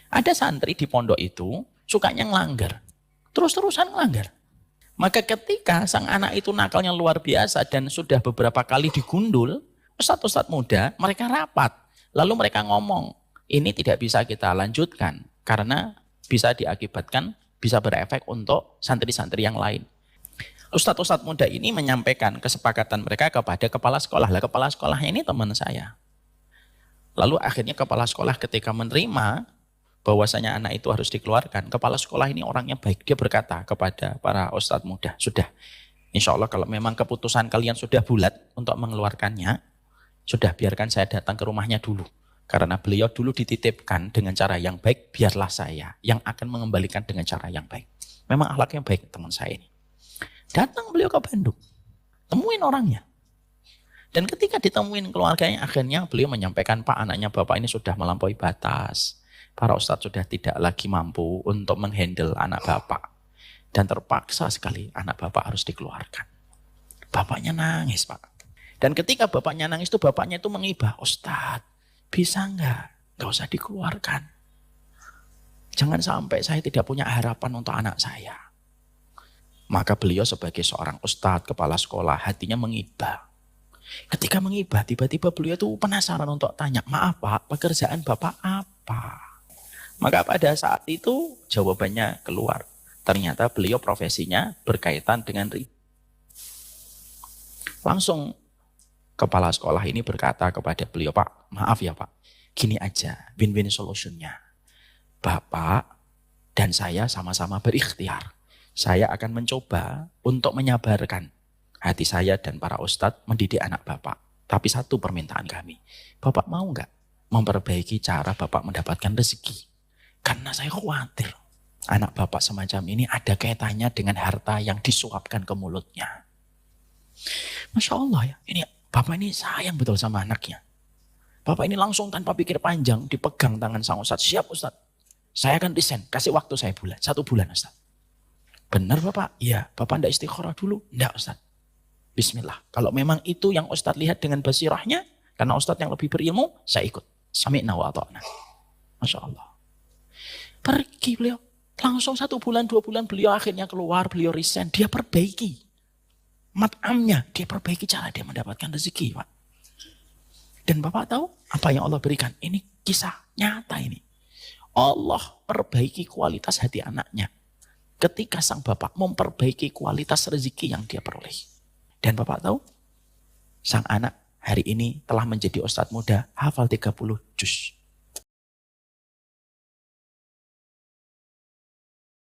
Ada santri di pondok itu sukanya ngelanggar. Terus-terusan ngelanggar. Maka ketika sang anak itu nakalnya luar biasa dan sudah beberapa kali digundul, ustadz-ustadz muda mereka rapat. Lalu mereka ngomong, ini tidak bisa kita lanjutkan karena bisa diakibatkan, bisa berefek untuk santri-santri yang lain. Ustadz-ustadz muda ini menyampaikan kesepakatan mereka kepada kepala sekolah. Lah kepala sekolahnya ini teman saya. Lalu akhirnya kepala sekolah ketika menerima bahwasanya anak itu harus dikeluarkan, kepala sekolah ini orangnya baik. Dia berkata kepada para ustadz muda, sudah, insya Allah kalau memang keputusan kalian sudah bulat untuk mengeluarkannya, sudah biarkan saya datang ke rumahnya dulu. Karena beliau dulu dititipkan dengan cara yang baik, biarlah saya yang akan mengembalikan dengan cara yang baik. Memang akhlaknya baik teman saya ini. Datang beliau ke Bandung, temuin orangnya. Dan ketika ditemuin keluarganya, akhirnya beliau menyampaikan, Pak, anaknya Bapak ini sudah melampaui batas. Para ustadz sudah tidak lagi mampu untuk menghandle anak Bapak. Dan terpaksa sekali anak Bapak harus dikeluarkan. Bapaknya nangis, Pak. Dan ketika bapaknya nangis itu, bapaknya itu mengibah, Ustadz, bisa nggak usah dikeluarkan. Jangan sampai saya tidak punya harapan untuk anak saya. Maka beliau sebagai seorang ustadz, kepala sekolah, hatinya mengibah. Ketika mengibah, tiba-tiba beliau itu penasaran untuk tanya, maaf Pak, pekerjaan Bapak apa? Maka pada saat itu jawabannya keluar. Ternyata beliau profesinya berkaitan dengan riba. Langsung kepala sekolah ini berkata kepada beliau, Pak, maaf ya Pak, gini aja, win-win solutionnya. Bapak dan saya sama-sama berikhtiar. Saya akan mencoba untuk menyabarkan hati saya dan para ustadz mendidik anak Bapak. Tapi satu permintaan kami, Bapak mau nggak memperbaiki cara Bapak mendapatkan rezeki? Karena saya khawatir anak Bapak semacam ini ada kaitannya dengan harta yang disuapkan ke mulutnya. Masya Allah ya, ini Bapak ini sayang betul sama anaknya. Bapak ini langsung tanpa pikir panjang dipegang tangan sang ustadz. Siap ustadz, saya akan resign, kasih waktu saya 1 bulan ustadz. Benar Bapak? Iya. Bapak tidak istikharah dulu? Tidak ustadz. Bismillah. Kalau memang itu yang ustadz lihat dengan basirahnya, karena ustadz yang lebih berilmu, saya ikut. Sami'na wa ata'na. Masya Allah. Pergi beliau. Langsung 1 bulan, 2 bulan beliau akhirnya keluar, beliau resign. Dia perbaiki mat'amnya, dia perbaiki cara dia mendapatkan rezeki, Pak. Dan Bapak tahu apa yang Allah berikan? Ini kisah nyata ini. Allah perbaiki kualitas hati anaknya. Ketika sang Bapak memperbaiki kualitas rezeki yang dia peroleh. Dan Bapak tahu, sang anak hari ini telah menjadi ustadz muda, hafal 30 juz.